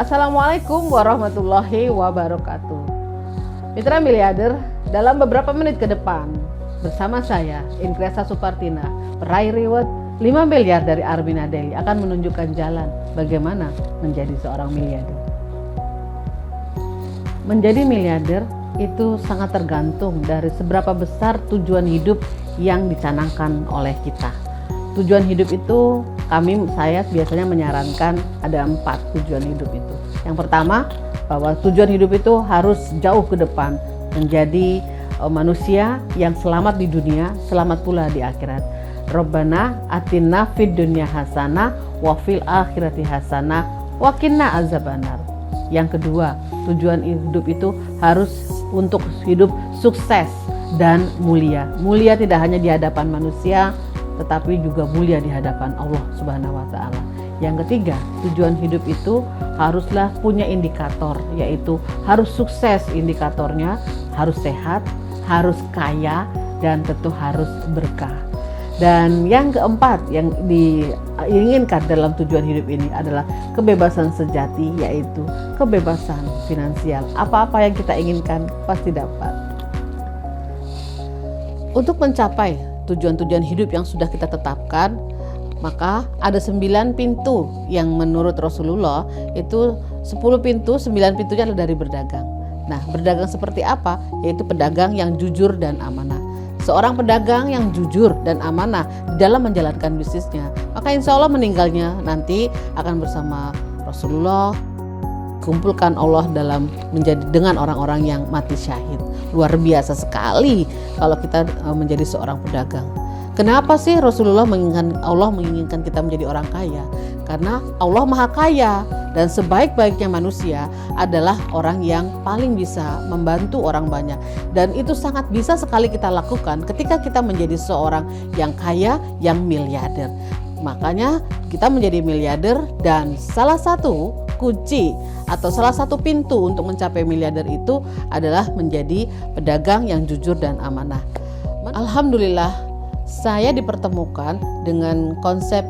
Assalamualaikum warahmatullahi wabarakatuh. Mitra Miliarder, dalam beberapa menit ke depan bersama saya, Ingresa Supartina, peraih reward 5 miliar dari Armina Daily akan menunjukkan jalan bagaimana menjadi seorang miliarder. Menjadi miliarder itu sangat tergantung dari seberapa besar tujuan hidup yang dicanangkan oleh kita. Tujuan hidup itu saya biasanya menyarankan ada 4 tujuan hidup itu. Yang pertama, bahwa tujuan hidup itu harus jauh ke depan, menjadi manusia yang selamat di dunia, selamat pula di akhirat. Rabbana atina fid dunya hasanah wa fil akhirati hasanah wa qina azabannar. Yang kedua, tujuan hidup itu harus untuk hidup sukses dan mulia. Mulia tidak hanya di hadapan manusia, tetapi juga mulia di hadapan Allah Subhanahu wa Ta'ala. Yang ketiga, tujuan hidup itu haruslah punya indikator, yaitu harus sukses indikatornya, harus sehat, harus kaya, dan tentu harus berkah. Dan yang keempat yang diinginkan dalam tujuan hidup ini adalah kebebasan sejati, yaitu kebebasan finansial. Apa-apa yang kita inginkan pasti dapat. Untuk mencapai tujuan-tujuan hidup yang sudah kita tetapkan, maka ada 9 pintu yang menurut Rasulullah itu 10 pintu, 9 pintunya adalah dari berdagang. Nah, berdagang seperti apa? Yaitu pedagang yang jujur dan amanah. Seorang pedagang yang jujur dan amanah dalam menjalankan bisnisnya, maka insya Allah meninggalnya nanti akan bersama Rasulullah, kumpulkan Allah dalam menjadi dengan orang-orang yang mati syahid. Luar biasa sekali kalau kita menjadi seorang pedagang. Kenapa sih Allah menginginkan kita menjadi orang kaya? Karena Allah Maha Kaya, dan sebaik-baiknya manusia adalah orang yang paling bisa membantu orang banyak. Dan itu sangat bisa sekali kita lakukan ketika kita menjadi seorang yang kaya, yang miliarder. Makanya kita menjadi miliarder, dan salah satu kunci atau salah satu pintu untuk mencapai miliarder itu adalah menjadi pedagang yang jujur dan amanah. Alhamdulillah, saya dipertemukan dengan konsep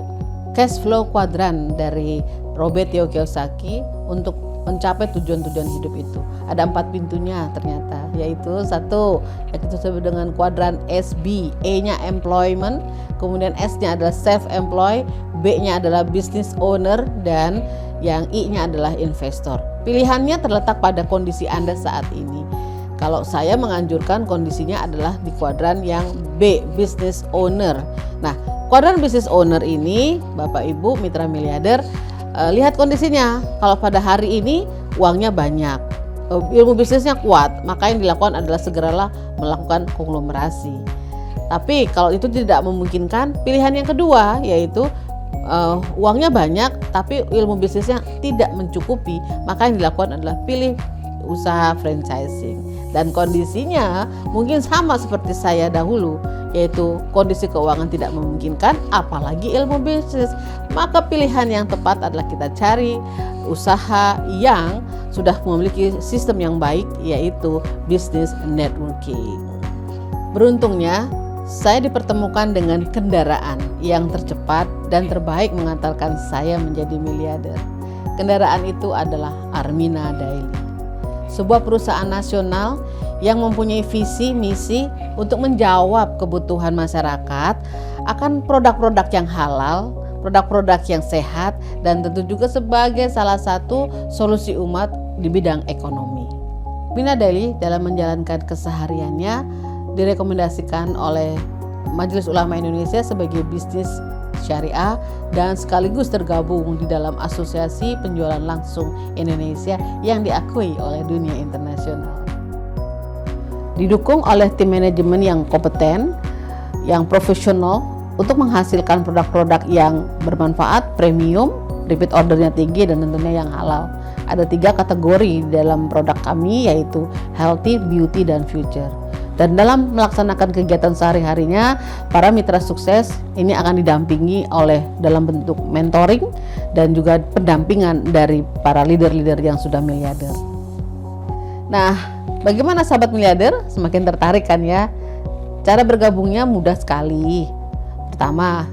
cash flow quadrant dari Robert T. Kiyosaki untuk mencapai tujuan-tujuan hidup itu. Ada 4 pintunya ternyata, yaitu 1 yang kita sebut dengan kuadran SB. E-nya employment, kemudian S-nya adalah self-employed, B-nya adalah business owner, dan yang I-nya adalah investor. Pilihannya terletak pada kondisi Anda saat ini. Kalau saya menganjurkan kondisinya adalah di kuadran yang B, business owner. Nah, kuadran business owner ini, Bapak Ibu mitra miliarder, lihat kondisinya. Kalau pada hari ini uangnya banyak, ilmu bisnisnya kuat, maka yang dilakukan adalah segeralah melakukan konglomerasi. Tapi kalau itu tidak memungkinkan, pilihan yang kedua yaitu uangnya banyak tapi ilmu bisnisnya tidak mencukupi, maka yang dilakukan adalah pilih usaha franchising. Dan kondisinya mungkin sama seperti saya dahulu, yaitu kondisi keuangan tidak memungkinkan, apalagi ilmu bisnis. Maka pilihan yang tepat adalah kita cari usaha yang sudah memiliki sistem yang baik, yaitu business networking. Beruntungnya saya dipertemukan dengan kendaraan yang tercepat dan terbaik mengantarkan saya menjadi miliarder. Kendaraan itu adalah Armina Daily, sebuah perusahaan nasional yang mempunyai visi misi untuk menjawab kebutuhan masyarakat akan produk-produk yang halal, produk-produk yang sehat, dan tentu juga sebagai salah satu solusi umat di bidang ekonomi. Armina Daily dalam menjalankan kesehariannya direkomendasikan oleh Majelis Ulama Indonesia sebagai bisnis syariah dan sekaligus tergabung di dalam Asosiasi Penjualan Langsung Indonesia yang diakui oleh dunia internasional. Didukung oleh tim manajemen yang kompeten, yang profesional untuk menghasilkan produk-produk yang bermanfaat, premium, repeat ordernya tinggi, dan tentunya yang halal. Ada 3 kategori dalam produk kami, yaitu healthy, beauty, dan future. Dan dalam melaksanakan kegiatan sehari-harinya, para mitra sukses ini akan didampingi oleh dalam bentuk mentoring dan juga pendampingan dari para leader-leader yang sudah miliarder. Nah, bagaimana sahabat miliarder? Semakin tertarik kan ya? Cara bergabungnya mudah sekali. Pertama,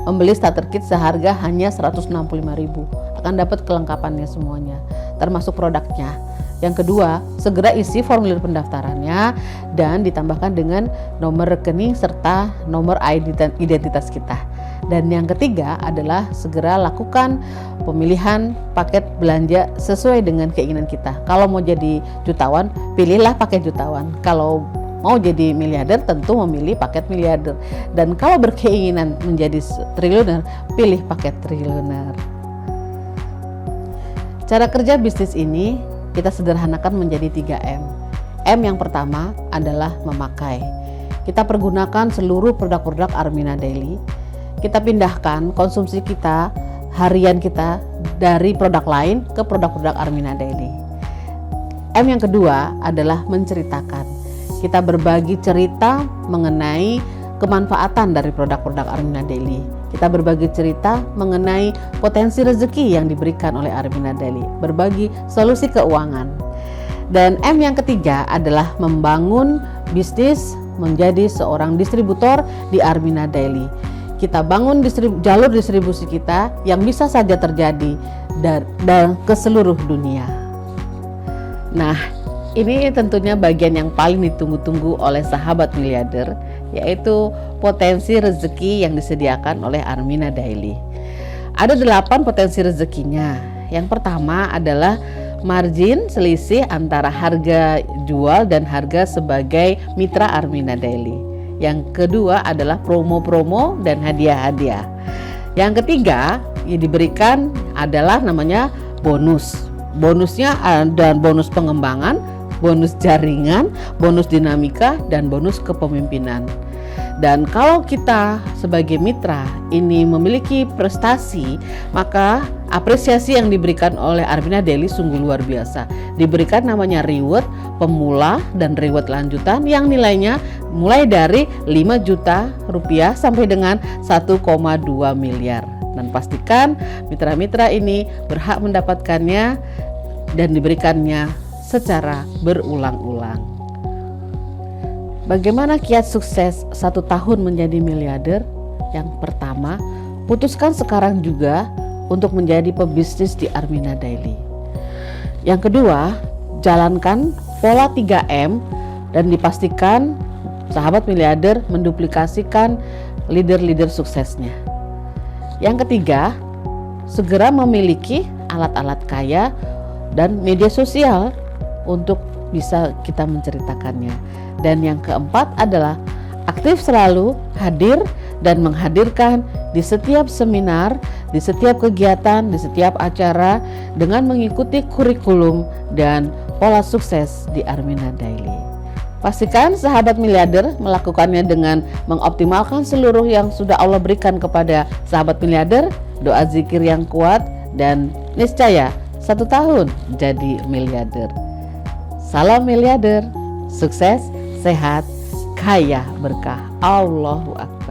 membeli starter kit seharga hanya 165.000 akan dapat kelengkapannya semuanya, termasuk produknya. Yang kedua, segera isi formulir pendaftarannya dan ditambahkan dengan nomor rekening serta nomor identitas kita. Dan yang ketiga adalah segera lakukan pemilihan paket belanja sesuai dengan keinginan kita. Kalau mau jadi jutawan, pilihlah paket jutawan. Kalau mau jadi miliarder, tentu memilih paket miliarder. Dan kalau berkeinginan menjadi triliuner, pilih paket triliuner. Cara kerja bisnis ini kita sederhanakan menjadi 3M. M yang pertama adalah memakai. Kita pergunakan seluruh produk-produk Armina Daily. Kita pindahkan konsumsi kita, harian kita dari produk lain ke produk-produk Armina Daily. M yang kedua adalah menceritakan. Kita berbagi cerita mengenai kemanfaatan dari produk-produk Armina Daily. Kita berbagi cerita mengenai potensi rezeki yang diberikan oleh Armina Daily, berbagi solusi keuangan. Dan M yang ketiga adalah membangun bisnis menjadi seorang distributor di Armina Daily. Kita bangun jalur distribusi kita yang bisa saja terjadi dan ke seluruh dunia. Nah, ini tentunya bagian yang paling ditunggu-tunggu oleh sahabat miliarder, yaitu potensi rezeki yang disediakan oleh Armina Daily. Ada 8 potensi rezekinya. Yang pertama adalah margin selisih antara harga jual dan harga sebagai mitra Armina Daily. Yang kedua adalah promo-promo dan hadiah-hadiah. Yang ketiga yang diberikan adalah namanya bonus. Bonusnya ada bonus pengembangan, bonus jaringan, bonus dinamika, dan bonus kepemimpinan. Dan kalau kita sebagai mitra ini memiliki prestasi, maka apresiasi yang diberikan oleh Armina Daily sungguh luar biasa. Diberikan namanya reward pemula dan reward lanjutan yang nilainya mulai dari 5 juta rupiah sampai dengan 1,2 miliar. Dan pastikan mitra-mitra ini berhak mendapatkannya dan diberikannya secara berulang-ulang. Bagaimana kiat sukses 1 tahun menjadi miliarder? Yang pertama, putuskan sekarang juga untuk menjadi pebisnis di Armina Daily. Yang kedua, jalankan pola 3M dan dipastikan sahabat miliarder menduplikasikan leader-leader suksesnya. Yang ketiga, segera memiliki alat-alat kaya dan media sosial untuk bisa kita menceritakannya. Dan yang keempat adalah aktif selalu hadir dan menghadirkan di setiap seminar, di setiap kegiatan, di setiap acara dengan mengikuti kurikulum dan pola sukses di Armina Daily. Pastikan sahabat miliarder melakukannya dengan mengoptimalkan seluruh yang sudah Allah berikan kepada sahabat miliarder, doa zikir yang kuat, dan niscaya 1 tahun jadi miliarder. Salam miliarder, sukses, sehat, kaya, berkah. Allahu Akbar.